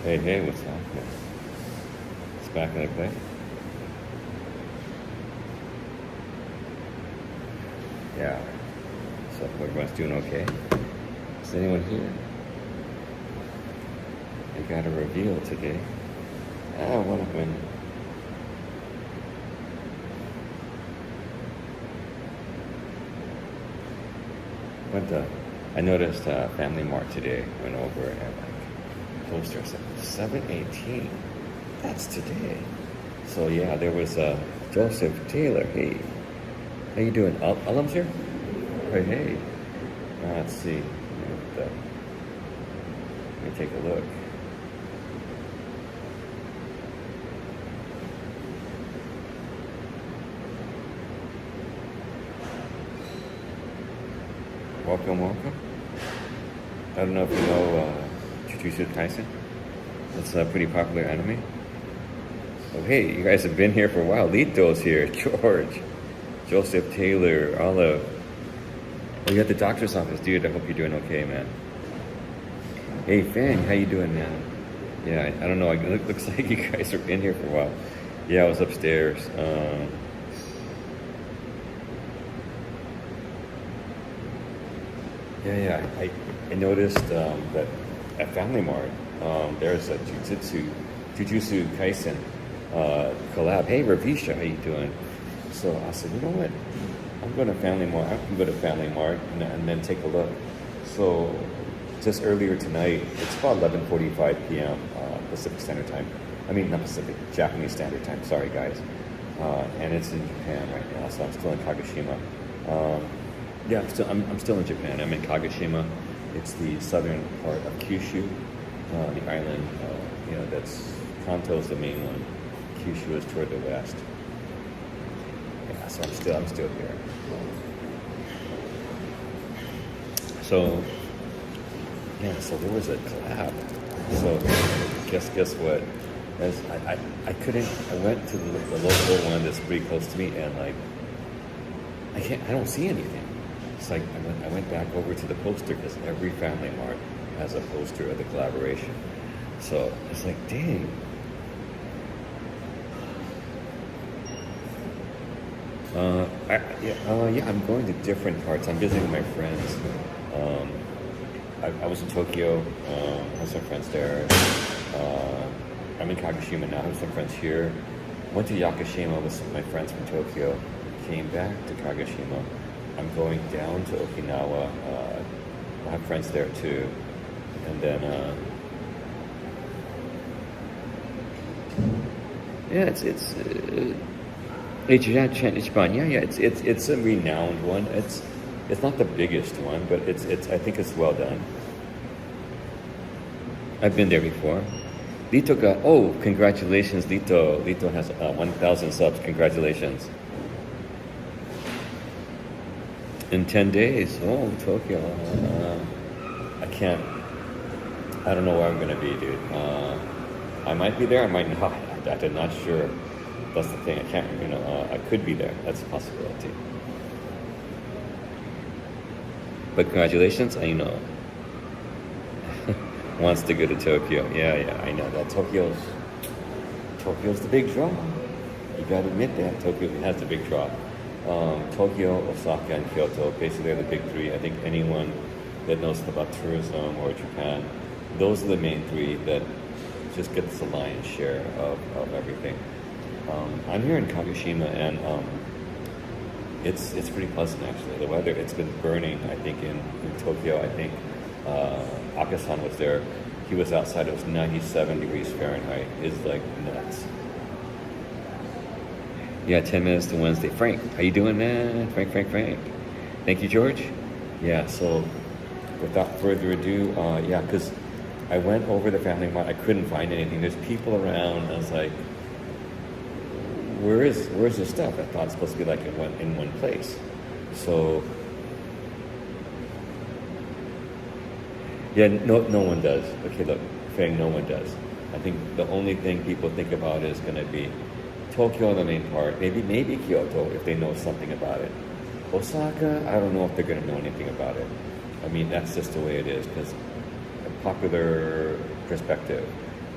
Hey, hey, what's happening? It's back in the play. Yeah. So everyone's doing okay. Is anyone here? I got a reveal today. One of them. Went to. I noticed Family Mart today. Went over and poster said 7/18. That's today. So yeah, there was Joseph Taylor. Hey, how you doing? Alum's here. Hey, hey. Let's see. Let me take a look. Welcome, welcome. I don't know if you know Jujutsu Kaisen. It's a pretty popular anime. Oh, hey, you guys have been here for a while. Lito's here. George, Joseph Taylor, Olive. Oh, you're at the doctor's office, dude. I hope you're doing okay, man. Hey, Fang, how you doing, man? Yeah, I don't know. It looks like you guys are in here for a while. Yeah, I was upstairs. Yeah. I noticed that at Family Mart, there's a Jujutsu Kaisen collab. Hey, Ravisha, how you doing? So I said, you know what? I'm going to Family Mart. I can go to Family Mart and then take a look. So just earlier tonight, it's about 11:45 p.m. Pacific Standard Time. I mean, not Pacific, Japanese Standard Time. Sorry, guys. And it's in Japan right now, so I'm still in Kagoshima. Yeah, I'm still in Japan. I'm in Kagoshima. It's the southern part of Kyushu, the island. That's Kanto's the main one. Kyushu is toward the west. Yeah, so I'm still here. So yeah, so there was a collab. So guess what? I couldn't. I went to the local one that's pretty close to me, and like I don't see anything. It's like I went back over to the poster because every Family Mart has a poster of the collaboration. So it's like, dang. I'm going to different parts. I'm visiting my friends. I was in Tokyo. I have some friends there. I'm in Kagoshima now. I have some friends here. Went to Yakushima with some of my friends from Tokyo. Came back to Kagoshima. I'm going down to Okinawa. I have friends there too. And then, yeah, it's Ichiban. Yeah, it's a renowned one. It's not the biggest one, but I think it's well done. I've been there before. Lito congratulations, Lito. Lito has 1,000 subs. Congratulations. In 10 days. Oh, Tokyo. I don't know where I'm going to be, dude. I might be there, I might not. I'm not sure. That's the thing. I could be there. That's a possibility. But congratulations, wants to go to Tokyo. Yeah, I know that. Tokyo's the big draw. You gotta admit that. Tokyo has the big draw. Tokyo, Osaka, and Kyoto, basically are the big three. I think anyone that knows about tourism or Japan, those are the main three that just gets the lion's share of everything. I'm here in Kagoshima, and it's pretty pleasant actually. The weather, it's been burning. I think in Tokyo, I think Akasan was there. He was outside. It was 97 degrees Fahrenheit. It's like nuts. Yeah, 10 minutes to Wednesday. Frank, how you doing, man? Frank. Thank you, George. Yeah, so without further ado, because I went over the Family Mart. I couldn't find anything. There's people around. I was like, where's the stuff? I thought it's supposed to be like in one place. So yeah, no one does. Okay, look, Fang, no one does. I think the only thing people think about is going to be Tokyo, the main part, maybe Kyoto if they know something about it. Osaka, I don't know if they're going to know anything about it. I mean, that's just the way it is, because a popular perspective.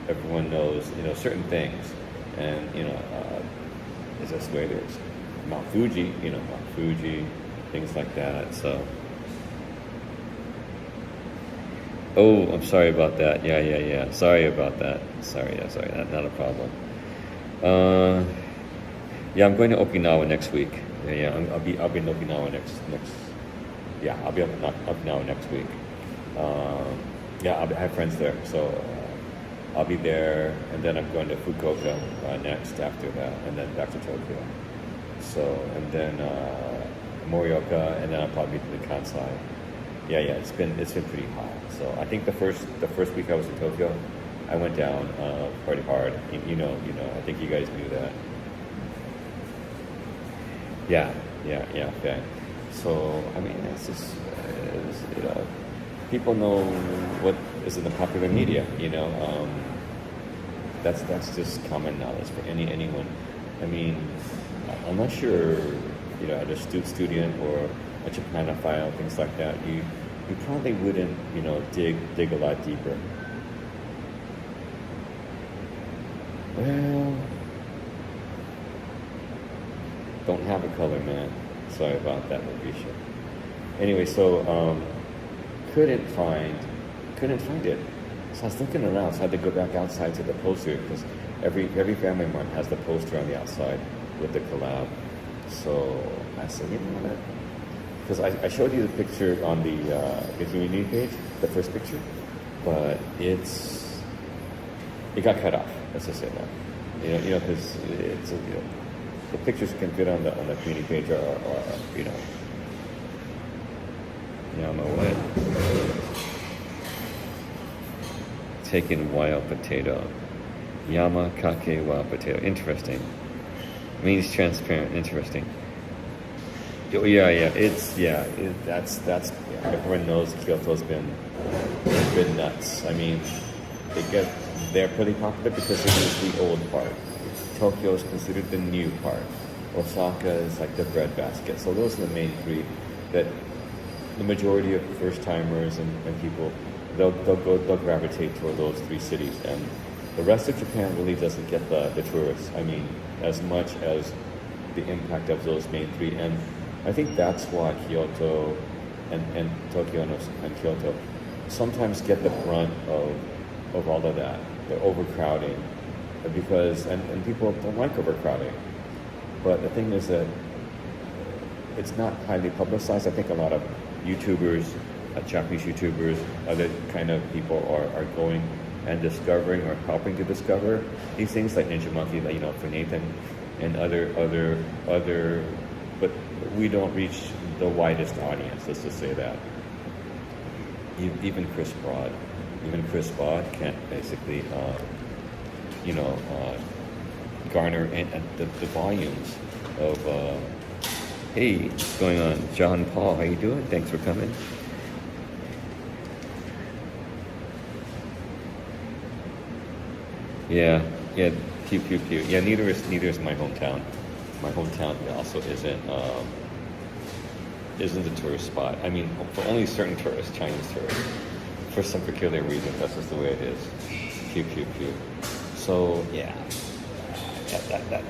everyone knows, certain things, and it's just the way there's Mount Fuji, Mount Fuji, things like that. So, oh, I'm sorry about that. Yeah. Sorry about that. Sorry, not a problem. Uh, yeah, I'm going to Okinawa next week. I'll be in Okinawa next. Yeah, I'll be up in Okinawa next week. Yeah, I have friends there, so I'll be there, and then I'm going to Fukuoka next after that, and then back to Tokyo. So, and then Morioka, and then I'll probably be to Kansai. Yeah, it's been pretty hot. So I think the first week I was in Tokyo, I went down pretty hard. I think you guys knew that. Yeah. Okay. So I mean, it's just people know what is in the popular media. That's just common knowledge for anyone. I mean, unless you're a student or a Japanophile, things like that, you probably wouldn't dig a lot deeper. Well, don't have a color, man. Sorry about that, Lavisha. Anyway, so couldn't find it. So I was looking around, so I had to go back outside to the poster, because every Family Mart has the poster on the outside with the collab. So I said, you know what? Because I showed you the picture on the community page, the first picture, but it got cut off. Let's just say that. Because it's the pictures can fit on the community page or Yama what? Taken wild potato. Yama kake wild potato. Interesting. Means transparent. Interesting. Oh, yeah. Everyone knows Kyoto's been nuts. I mean, they're pretty popular because it is the old part. Tokyo is considered the new part. Osaka is like the breadbasket. So those are the main three that the majority of first timers and people they'll gravitate toward those three cities, and the rest of Japan really doesn't get the tourists. I mean, as much as the impact of those main three, and I think that's why Kyoto and Tokyo and Kyoto sometimes get the brunt of all of that, the overcrowding, because and people don't like overcrowding. But the thing is that it's not highly publicized. I think a lot of YouTubers, Japanese YouTubers, other kind of people are going and discovering or helping to discover these things, like Ninja Monkey, for Nathan, and other, but we don't reach the widest audience. Let's just say that. Even Chris Broad can't basically, garner the volumes of. Hey, what's going on, John Paul? How you doing? Thanks for coming. Yeah, cute. Yeah, neither is my hometown. My hometown also isn't a tourist spot. I mean, for only certain tourists, Chinese tourists, for some peculiar reason. That's just the way it is. Cute. So yeah,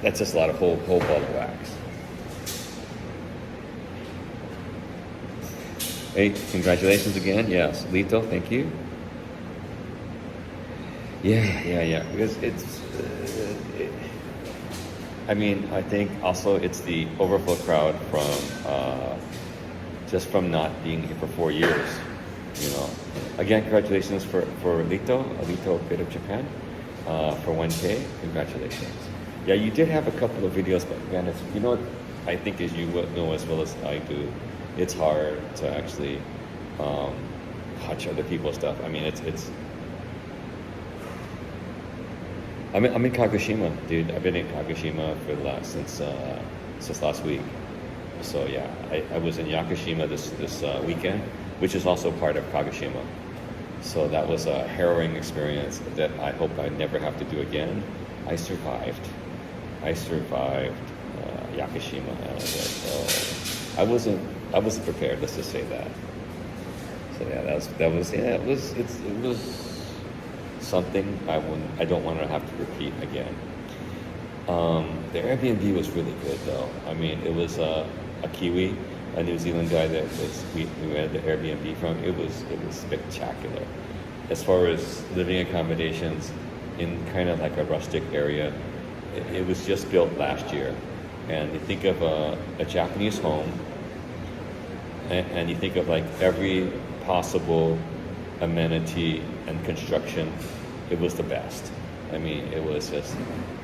that's just a lot of whole ball of wax. Hey, congratulations again. Yes, Lito, thank you. Yeah. Because I mean, I think also it's the overflow crowd from just from not being here for 4 years. Again, congratulations for Lito, Bit of Japan, for 1K. Congratulations. Yeah, you did have a couple of videos, but again, it's what I think, as you know as well as I do, it's hard to actually watch other people's stuff. I mean, I'm in Kagoshima, dude. I've been in Kagoshima since last week. So yeah, I was in Yakushima this weekend, which is also part of Kagoshima. So that was a harrowing experience that I hope I never have to do again. I survived Yakushima. And I was like, oh, I wasn't prepared. Let's just say that. So yeah, it was something I don't want to have to repeat again. The Airbnb was really good though. I mean, it was a Kiwi, a New Zealand guy that we had the Airbnb from. It was spectacular. As far as living accommodations in kind of like a rustic area, it was just built last year. And you think of a Japanese home, and you think of like every possible amenity and construction, it was the best. I mean, it was just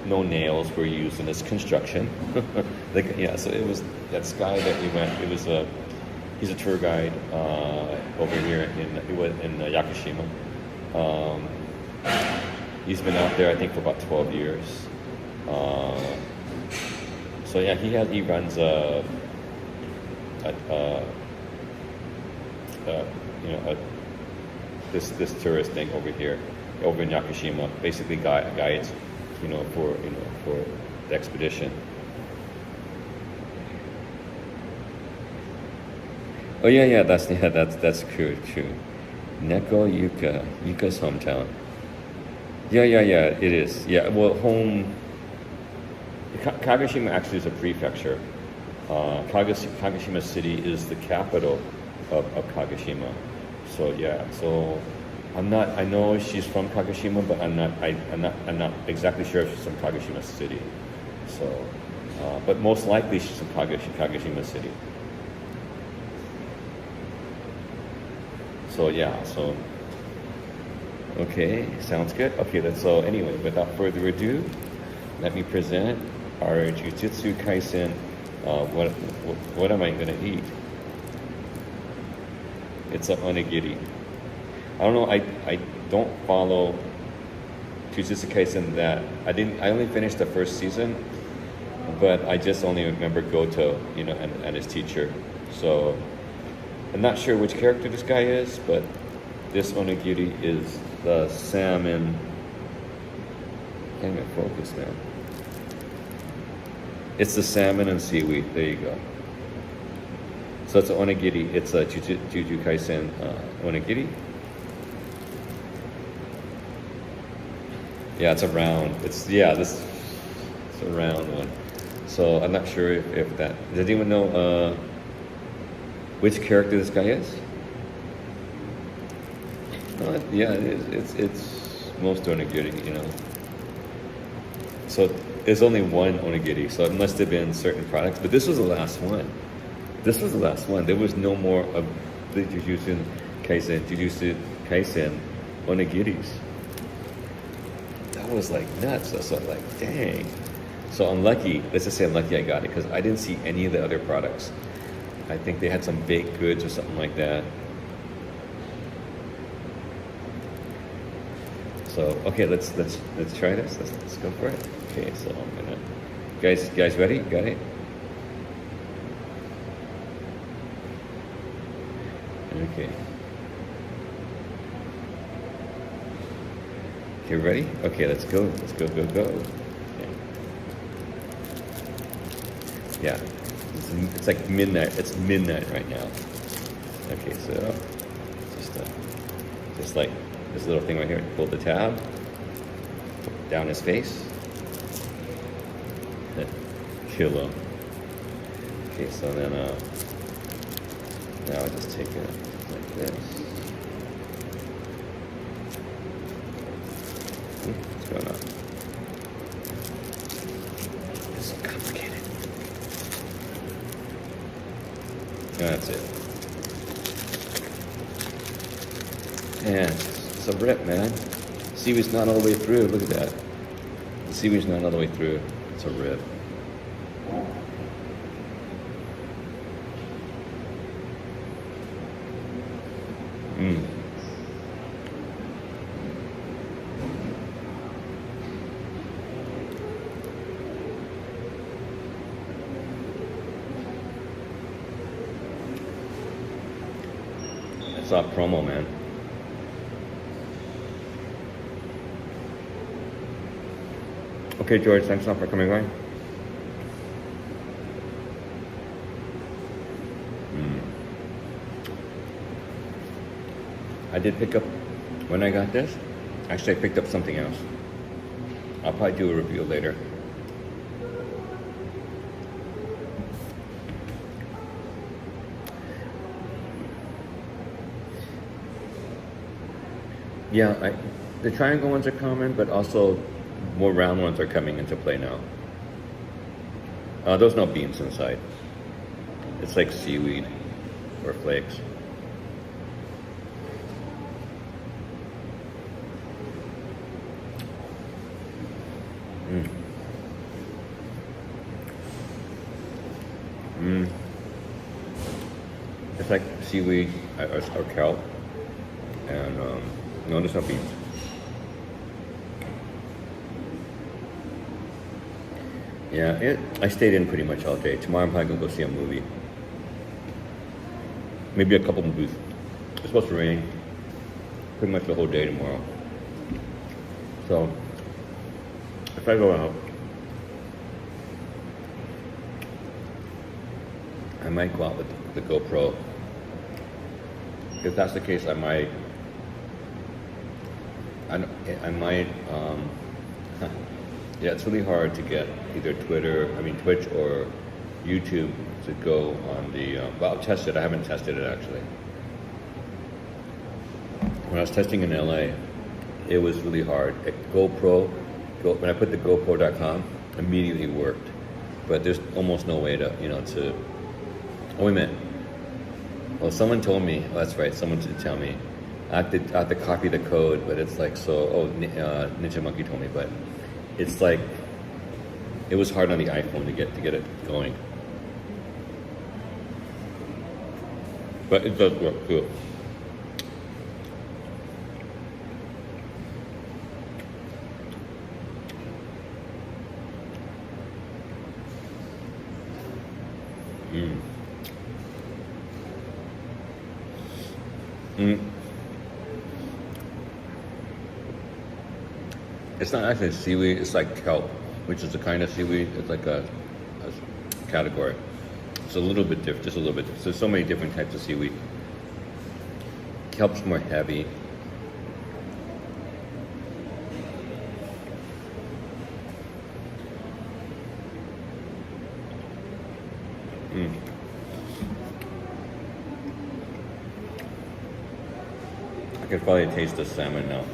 no nails were used in this construction. Like, yeah, so it was that guy that we went. It was he's a tour guide over here in Yakushima. He's been out there I think for about 12 years. So yeah, he runs this tourist thing over here, over in Yakushima, basically guides, for the expedition. Oh yeah, that's true. Neko Yuka's hometown. Yeah, it is. Yeah, well, Kagoshima actually is a prefecture. Kagoshima City is the capital of Kagoshima. So yeah, I know she's from Kagoshima, but I'm not exactly sure if she's from Kagoshima City. So, but most likely she's from Kagoshima City. So yeah, okay, sounds good. Okay, so anyway, without further ado, let me present our Jujutsu Kaisen. What am I gonna eat? It's an onigiri. I don't know. I don't follow Jujutsu Kaisen that I only finished the first season, but I just only remember Goto, and his teacher. So I'm not sure which character this guy is, but this onigiri is the salmon. Can't even focus now. It's the salmon and seaweed. There you go. So it's an onigiri. It's a Jujutsu Kaisen onigiri. Yeah, it's a round. It's a round one. So I'm not sure if that. Does anyone know which character this guy is? Yeah, it is. It's most onigiri, So there's only one onigiri, so it must have been certain products. But this was the last one. There was no more of the Jujutsu Kaisen onigiris. That was like nuts. That's like, dang. So unlucky. Let's just say unlucky I got it because I didn't see any of the other products. I think they had some baked goods or something like that. So okay, let's try this. Let's go for it. Okay, so I'm gonna guys ready? Got it? Okay. Okay, ready? Okay, let's go. Okay. Yeah. It's like midnight. It's midnight right now. Okay, so just like this little thing right here. Pull the tab down his face. Kill him. Okay, so then now I just take it like this. What's going on? It's so complicated. That's it. Man, it's a rip, man. Seaweed's not all the way through. Look at that. The seaweed's not all the way through. It's a rip. It's off promo, man. Okay, George, thanks a lot for coming by. I did pick up, when I got this, Actually, I picked up something else. I'll probably do a review later. Yeah, the triangle ones are common, but also more round ones are coming into play now. There's no beans inside. It's like seaweed or flakes. Mm. Mm. It's like seaweed or kelp, and no, there's no beans. Yeah, I stayed in pretty much all day. Tomorrow I'm probably gonna go see a movie. Maybe a couple movies. It's supposed to rain pretty much the whole day tomorrow. So if I go out, I might go out with the GoPro. If that's the case, I might. Yeah, it's really hard to get either Twitch or YouTube to go on the. Well, I'll test it. I haven't tested it actually. When I was testing in LA, it was really hard. When I put the GoPro.com, immediately worked, but there's almost no way to to. Oh, wait a minute. Well, someone told me. Oh, that's right. Someone did tell me. I have to copy the code, but it's like so. Oh, Ninja Monkey told me, but it's like it was hard on the iPhone to get it going. But it does work too. Mm. Mm. It's not actually seaweed, it's like kelp, which is the kind of seaweed, it's like a category. It's a little bit different, just a little bit different. There's so many different types of seaweed. Kelp's more heavy. Mm. I can probably taste the salmon now.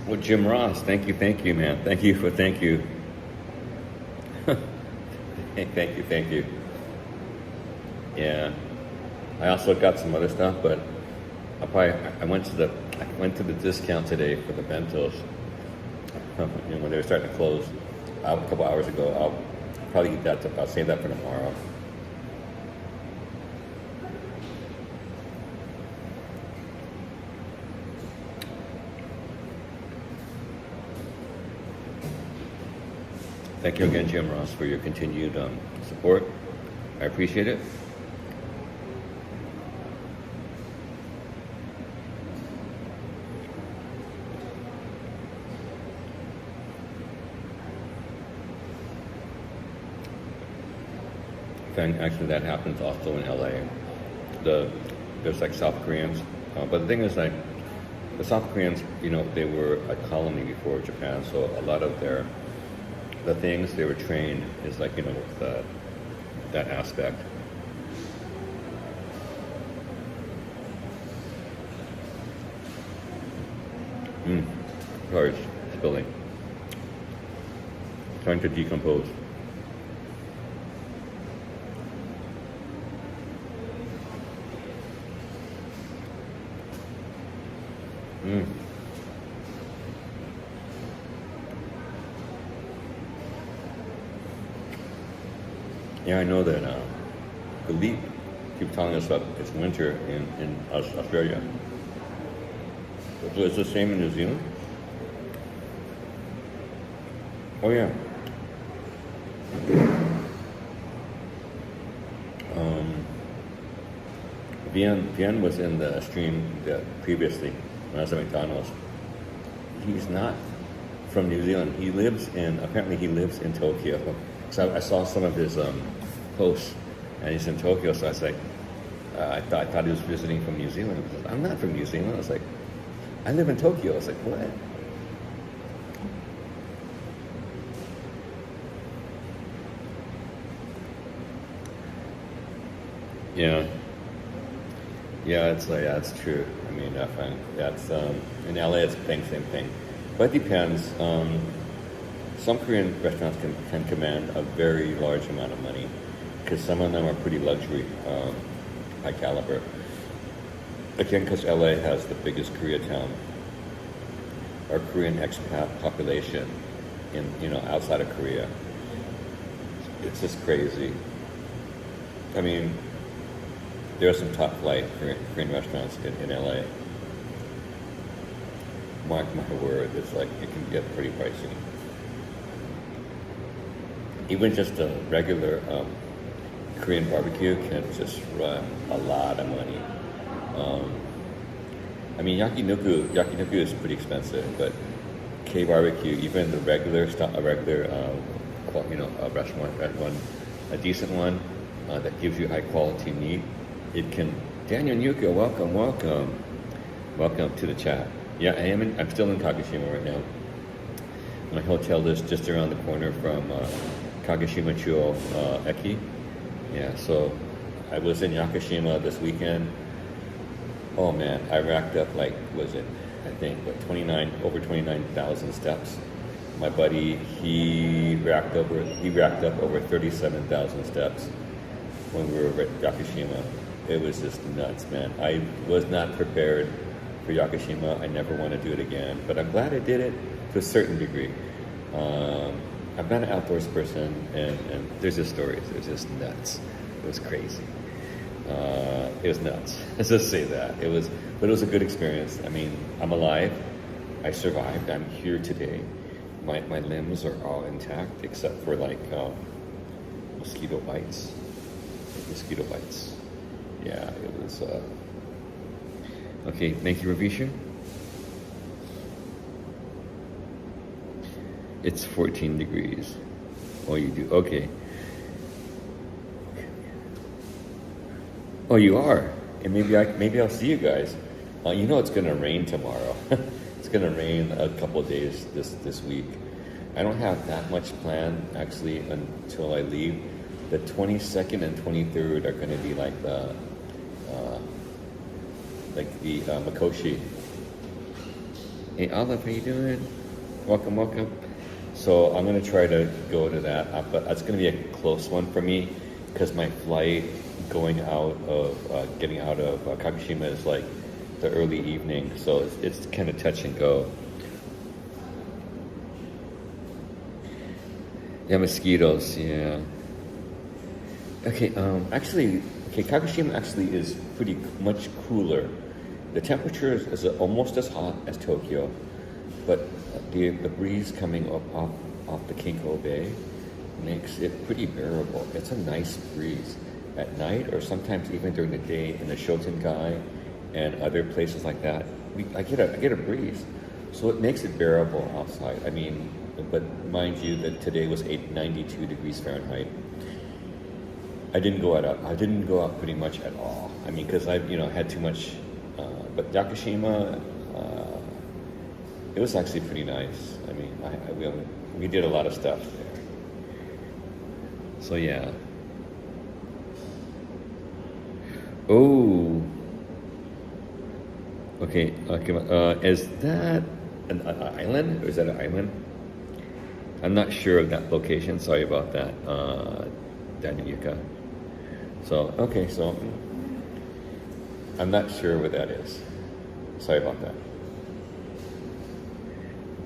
Well, Jim Ross, thank you, man. Thank you. Thank you. Yeah, I also got some other stuff, but I went to the discount today for the bentos. When they were starting to close a couple hours ago. I'll probably eat that. I'll save that for tomorrow. Thank you again, Jim Ross, for your continued support. I appreciate it. And actually, that happens also in LA. There's like South Koreans, but the thing is, like the South Koreans, they were a colony before Japan, so a lot of the things they were trained is like that aspect. Sorry, it's spilling. Trying to decompose. Yeah, I know that the leap keep telling us that it's winter in Australia. So it's the same in New Zealand? Oh yeah. Vian was in the stream previously when I was at McDonald's. He's not from New Zealand. Apparently he lives in Tokyo. So I saw some of his post, and he's in Tokyo. So I was like, I thought he was visiting from New Zealand. I was like, I'm not from New Zealand. I was like, I live in Tokyo. I was like, what? Yeah. Yeah, it's like that's true. I mean, that's in LA, it's the same thing. But it depends. Some Korean restaurants can command a very large amount of money because some of them are pretty luxury, high caliber. Again, because LA has the biggest Koreatown or Korean expat population outside of Korea. It's just crazy. I mean, there are some top flight Korean restaurants in LA. Mark my word, it's like it can get pretty pricey. Even just a regular Korean barbecue can just run a lot of money. I mean, yakiniku is pretty expensive, but K barbecue, even the regular stuff, a restaurant, a decent one that gives you high quality meat, it can. Daniel Yuka, welcome to the chat. Yeah, I'm still in Kagoshima right now. My hotel is just around the corner from Kagoshima Chuo Eki. Yeah, so I was in Yakushima this weekend. Oh man, I racked up over 29,000 steps. My buddy, he racked up over 37,000 steps when we were at Yakushima. It was just nuts, man. I was not prepared for Yakushima. I never want to do it again, but I'm glad I did it to a certain degree. I'm not an outdoors person, and there's just stories. It was just nuts. It was crazy. It was nuts. Let's just say that. But it was a good experience. I mean, I'm alive. I survived. I'm here today. My limbs are all intact except for mosquito bites. Yeah, it was. Okay, thank you, Ravisha. It's 14 degrees. Oh, you do? Okay. Oh, you are? And maybe I'll see you guys. It's going to rain tomorrow. It's going to rain a couple of days this week. I don't have that much planned, actually, until I leave. The 22nd and 23rd are going to be like the Makoshi. Hey, Olive, how you doing? Welcome. So I'm going to try to go to that, but it's going to be a close one for me because my flight getting out of Kagoshima is like the early evening, so it's kind of touch and go. Yeah, mosquitoes. Yeah. Okay. Kagoshima actually is pretty much cooler. The temperature is almost as hot as Tokyo, but the breeze coming off the Kinko Bay makes it pretty bearable. It's a nice breeze at night, or sometimes even during the day in the Shotengai and other places like that. I get a breeze, so it makes it bearable outside. I mean, but mind you that today was 92 degrees Fahrenheit. I didn't go out pretty much at all. I mean, because I had too much. But Yakushima, it was actually pretty nice. I mean, we did a lot of stuff there. So yeah. Oh. Okay. Is that an island, or is that an island? I'm not sure of that location. Sorry about that, Daniel Yuka. So I'm not sure where that is. Sorry about that.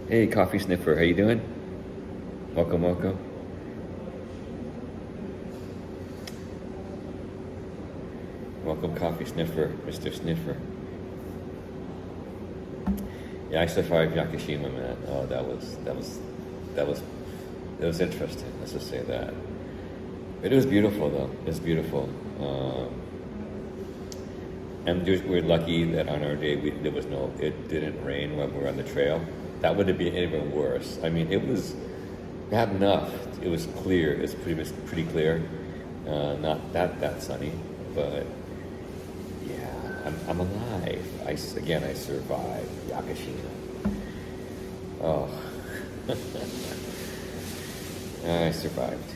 Hey, Coffee Sniffer, how you doing? Welcome. Welcome, Coffee Sniffer, Mr. Sniffer. Yeah, I survived Yakushima, man. Oh, that was interesting. Let's just say that. It was beautiful, though. It was beautiful. And we're lucky that on our day it didn't rain when we were on the trail. That would have been even worse. I mean, it was bad enough. It was clear. It's pretty clear, Not that sunny, but yeah, I'm alive. Again, I survived Yakashima. Oh, I survived.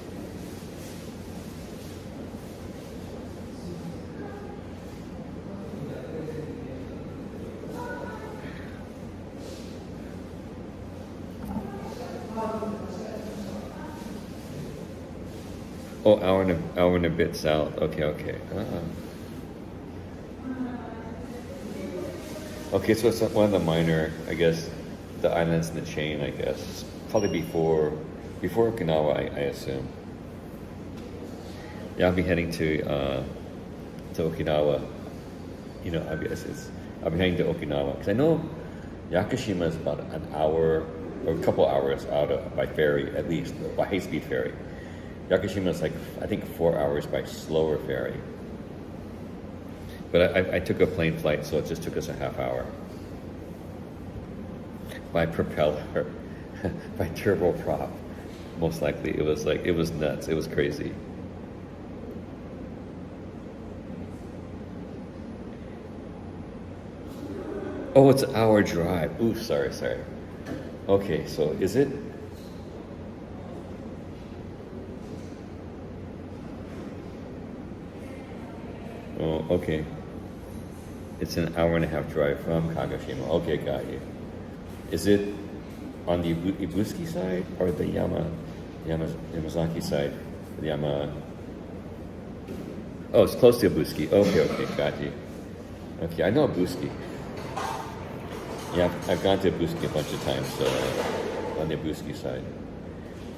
Oh, hour and a bit south. Okay, okay. Okay, so it's one of the minor, I guess, the islands in the chain. I guess probably before Okinawa, I assume. Yeah, I'll be heading to Okinawa. You know, I guess I'll be heading to Okinawa because I know Yakushima is about an hour or a couple hours out by ferry, at least by high-speed ferry. Yakushima is like I think 4 hours by slower ferry. But I took a plane flight, so it just took us a half hour. By propeller, by turboprop, most likely. It was nuts. It was crazy. Oh, it's an hour drive. Ooh, sorry. Okay, so is it? Oh, okay. It's an hour and a half drive from Kagoshima. Okay, got you. Is it on the Ibuski side or the Yamazaki side? The Oh, it's close to Ibuski. Okay, got you. Okay, I know Ibuski. Yeah, I've gone to Ibuski a bunch of times on the Ibuski side,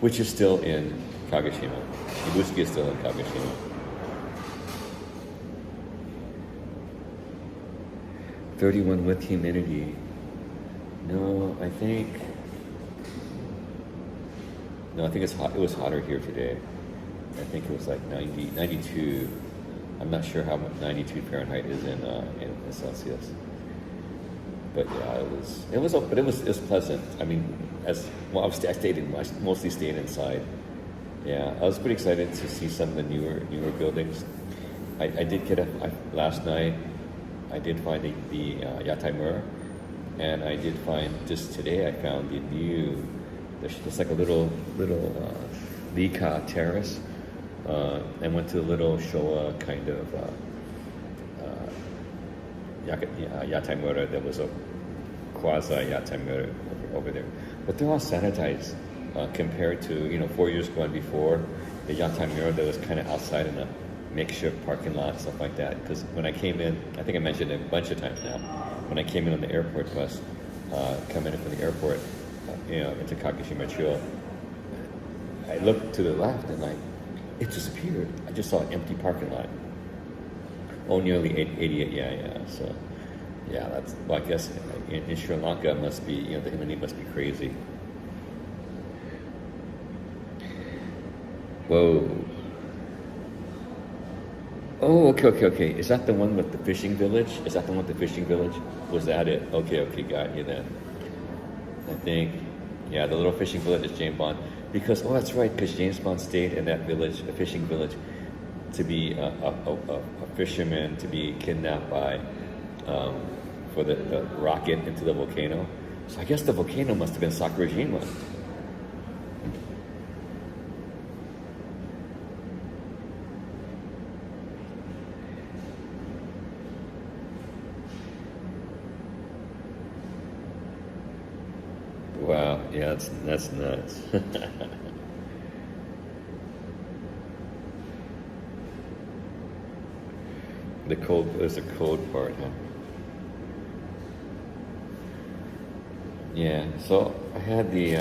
which is still in Kagoshima. Ibuski is still in Kagoshima. 31 with humidity. No, I think it's hot. It was hotter here today. I think it was like 90, 92. I'm not sure how much 92 Fahrenheit is in Celsius. But yeah, it was pleasant. I mean, I mostly stayed inside. Yeah, I was pretty excited to see some of the newer buildings. I did last night. I did find the Yataimura, and I did find just today. I found the new. There's like a little Rika terrace, and went to the little Showa kind of Yataimura. There was a quasi Yataimura over there, but they're all sanitized compared to 4 years ago and before. The Yataimura that was kind of outside in a makeshift parking lot, stuff like that. Because when I came in, I think I mentioned it a bunch of times now. When I came in on the airport bus, coming in from the airport, into Kagoshima Chill, I looked to the left and it disappeared. I just saw an empty parking lot. Oh, nearly 88. Yeah. So, yeah, I guess in Sri Lanka must be, the humidity must be crazy. Whoa. Oh, okay. Is that the one with the fishing village? Was that it? Okay, got you then. I think, yeah, the little fishing village is James Bond. Because, that's right, because James Bond stayed in that village, a fishing village, to be a fisherman, to be kidnapped by, for the rocket into the volcano. So I guess the volcano must have been Sakurajima. Wow, yeah, that's nuts. There's a cold part, huh? Yeah, so I had the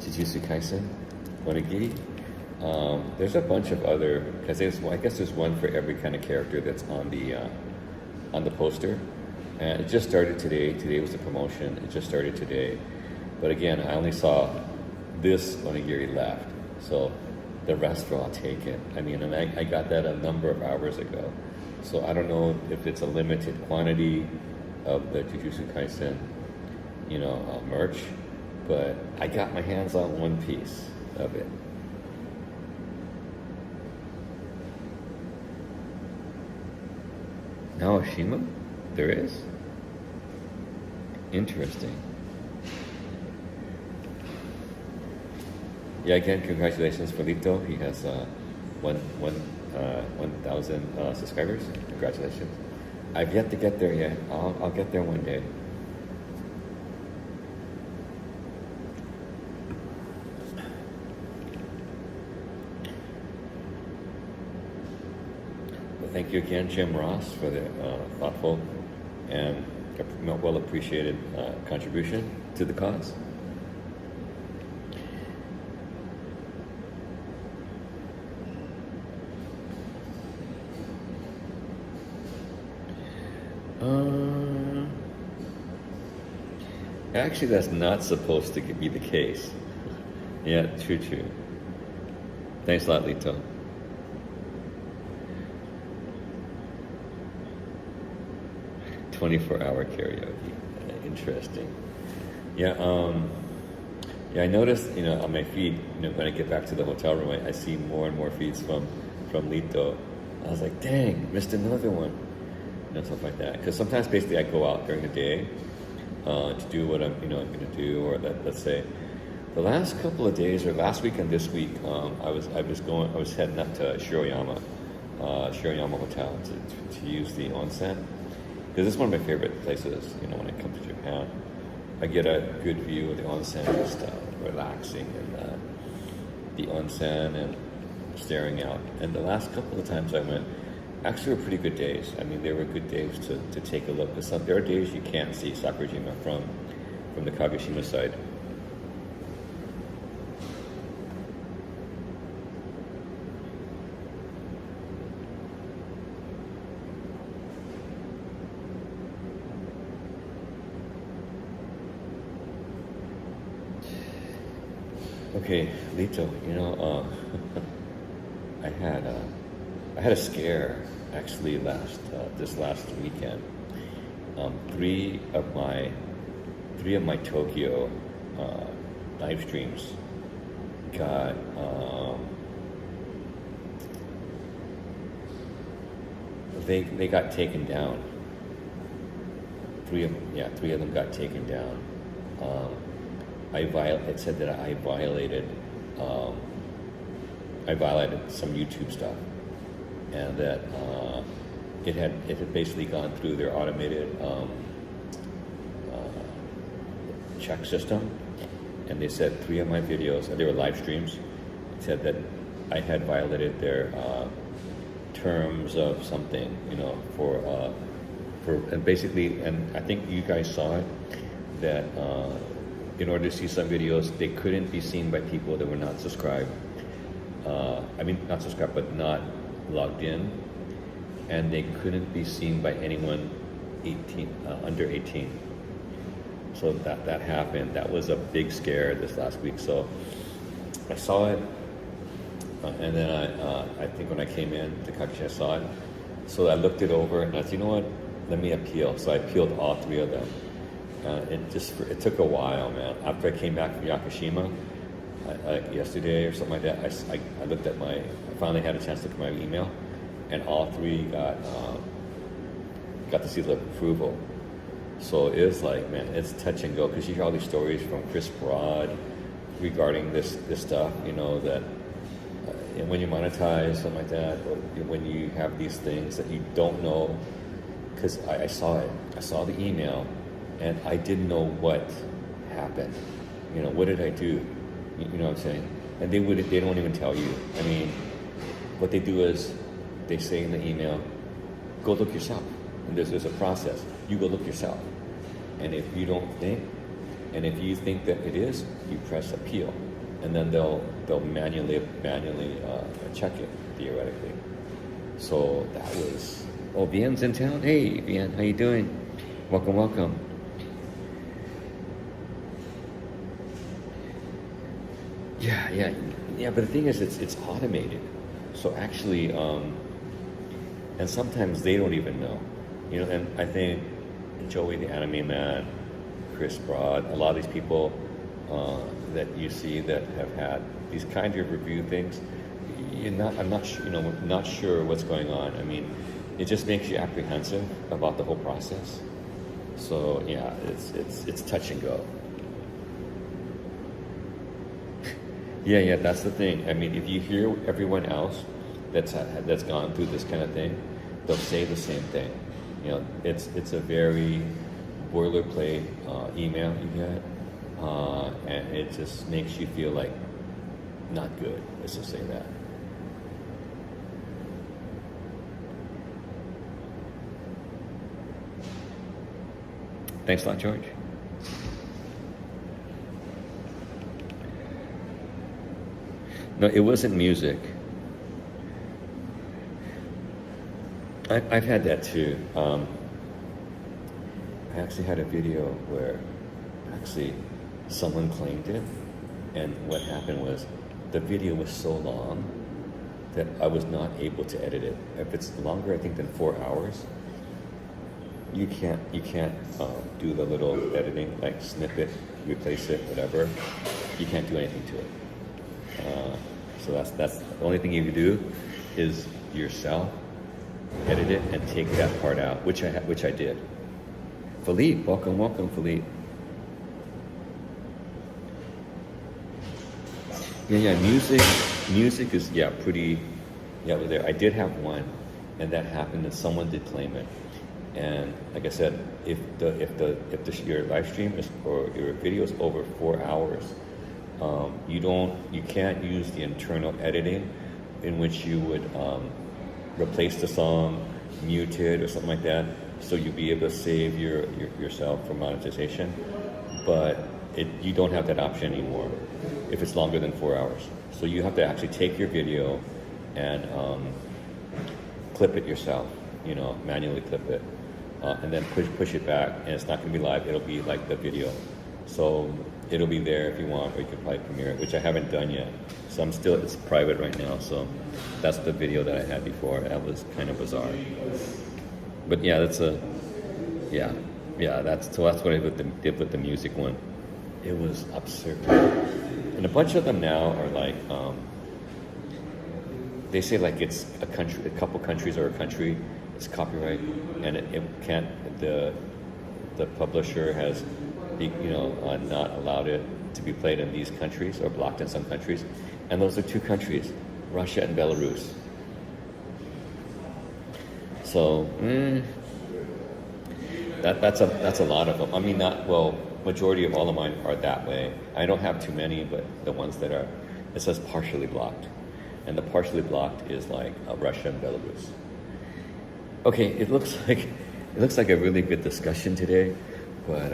Jujutsu Kaisen Onigiri. There's a bunch of other, because I guess there's one for every kind of character that's on the poster. And it just started today. Today was the promotion. It just started today. But again, I only saw this onigiri left. So the rest were all taken. I mean, and I got that a number of hours ago. So I don't know if it's a limited quantity of the Jujutsu Kaisen, merch. But I got my hands on one piece of it. Naoshima? There is? Interesting. Yeah, again, congratulations for Lito. He has 1,000 subscribers. Congratulations. I've yet to get there yet. I'll get there one day. Well, thank you again, Jim Ross, for the thoughtful and well appreciated contribution to the cause. Actually, that's not supposed to be the case. Yeah, true. Thanks a lot, Lito. "24-hour karaoke." Interesting. Yeah, I noticed, on my feed, when I get back to the hotel room, I see more and more feeds from Lito. I was like, dang, missed another one. Stuff like that. Because sometimes basically I go out during the day to do what I'm going to do, or let's say the last couple of days, or last week and this week, I was heading up to Shiroyama Hotel to use the onsen, because it's one of my favorite places. When I come to Japan, I get a good view of the onsen, just relaxing in the onsen and staring out. And the last couple of times I went, actually were pretty good days. I mean, they were good days to take a look. Because there are days you can't see Sakurajima from the Kagoshima side. Okay, Lito, I had a scare actually this last weekend. Three of my Tokyo live streams got they got taken down. Three of them got taken down. It said that I violated some YouTube stuff, and that it had basically gone through their automated check system, and they said 3 of my videos, they were live streams, said that I had violated their terms of something, for and basically, and I think you guys saw it, that in order to see some videos, they couldn't be seen by people that were not subscribed. Not subscribed, but not logged in, and they couldn't be seen by anyone under 18. So that happened. That was a big scare this last week. So I saw it, and then I think when I came in to Kakushi, I saw it. So I looked it over, and I said, you know what? Let me appeal. So I appealed all 3 of them. It took a while, man. After I came back from Yakushima, yesterday or something like that, I looked at I finally had a chance to look at my email, and all 3 got the seal of approval. So it's like, man, it's touch and go, because you hear all these stories from Chris Broad regarding this stuff, that when you monetize, something like that, or when you have these things that you don't know, because I saw it. I saw the email, and I didn't know what happened. What did I do? You know what I'm saying? And they don't even tell you. I mean, what they do is they say in the email, go look yourself. And there's a process. You go look yourself. And if you don't think, and if you think that it is, you press appeal. And then they'll manually check it, theoretically. So that was, Vien's in town? Hey, Vien, how you doing? Welcome. Yeah, but the thing is, it's automated. So actually, and sometimes they don't even know. And I think Joey the Anime Man, Chris Broad, a lot of these people that you see that have had these kind of review things, I'm not sure what's going on. I mean, it just makes you apprehensive about the whole process. So yeah, it's touch and go. Yeah, that's the thing. I mean, if you hear everyone else that's gone through this kind of thing, they'll say the same thing. You know, it's a very boilerplate email you get, and it just makes you feel like not good. Let's just say that. Thanks a lot, George. No, it wasn't music. I've had that too. I actually had a video where actually someone claimed it, and what happened was the video was so long that I was not able to edit it. If it's longer, I think, than 4 hours, you can't do the little editing, like snip it, replace it, whatever. You can't do anything to it. So that's the only thing you can do is yourself edit it and take that part out, which I did. Philippe, welcome, Philippe. Yeah, music is pretty. Yeah, there. I did have one, and that happened, and someone did claim it. And like I said, if your live stream is or your video is over 4 hours, you can't use the internal editing in which you would replace the song, mute it or something like that, so you'll be able to save yourself for monetization. But you don't have that option anymore if it's longer than 4 hours. So you have to actually take your video and clip it yourself, manually clip it, and then push it back, and it's not going to be live. It'll be like the video. So it'll be there if you want, or you can probably premiere it, which I haven't done yet. So it's private right now. So that's the video that I had before. That was kind of bizarre. But yeah, that's what I did with the music one. It was absurd. And a bunch of them now are like, they say like it's a couple countries or a country, it's copyright, and it can't, the publisher has, not allowed it to be played in these countries or blocked in some countries. And those are 2 countries, Russia and Belarus. So, that's a lot of them. I mean, majority of all of mine are that way. I don't have too many, but the ones that are, it says partially blocked. And the partially blocked is like Russia and Belarus. Okay, it looks like a really good discussion today, but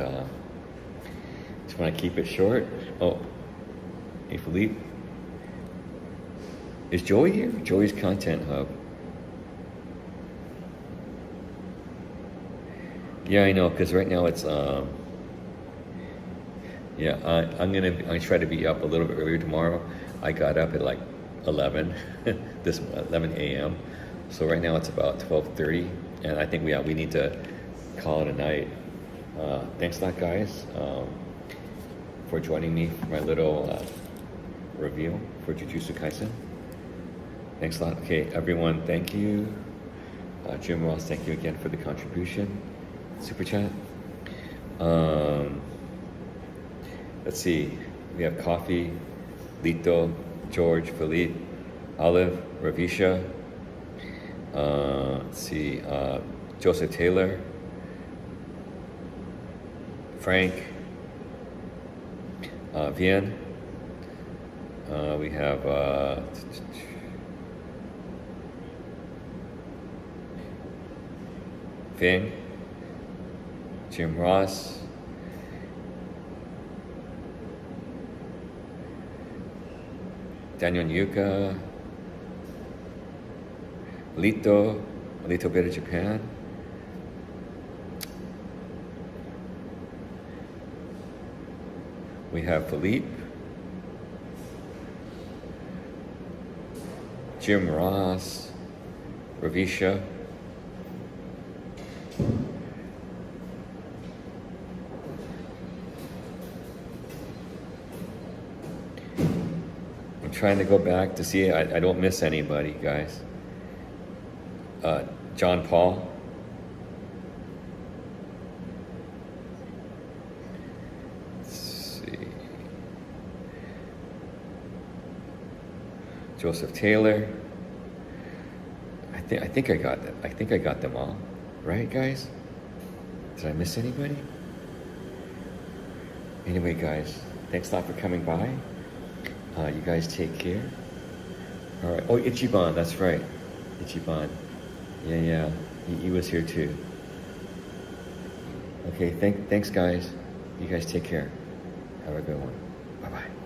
just want to keep it short. Oh, hey Philippe. Is Joey here? Joey's Content Hub. Yeah, I know, because right now it's I'm gonna try to be up a little bit earlier tomorrow. I got up at like 11 11 a.m. So right now it's about 12:30, and I think we need to call it a night. Thanks a lot, guys, for joining me for my little review for Jujutsu Kaisen. Thanks a lot. Okay, everyone, thank you. Jim Ross, thank you again for the contribution. Super chat. Let's see. We have Coffee, Lito, George, Philippe, Olive, Ravisha. Let's see. Joseph Taylor, Frank, Vian. We have Fing, Jim Ross, Daniel Yuka, Lito Better Japan, we have Philippe, Jim Ross, Ravisha, I'm trying to go back to see I don't miss anybody, guys. John Paul. Let's see. Joseph Taylor. I think I got them. I think I got them all. Right, guys? Did I miss anybody? Anyway, guys, thanks a lot for coming by. You guys take care. All right. Oh, Ichiban, that's right. Ichiban. Yeah. He was here too. Okay, thanks, guys. You guys take care. Have a good one. Bye-bye.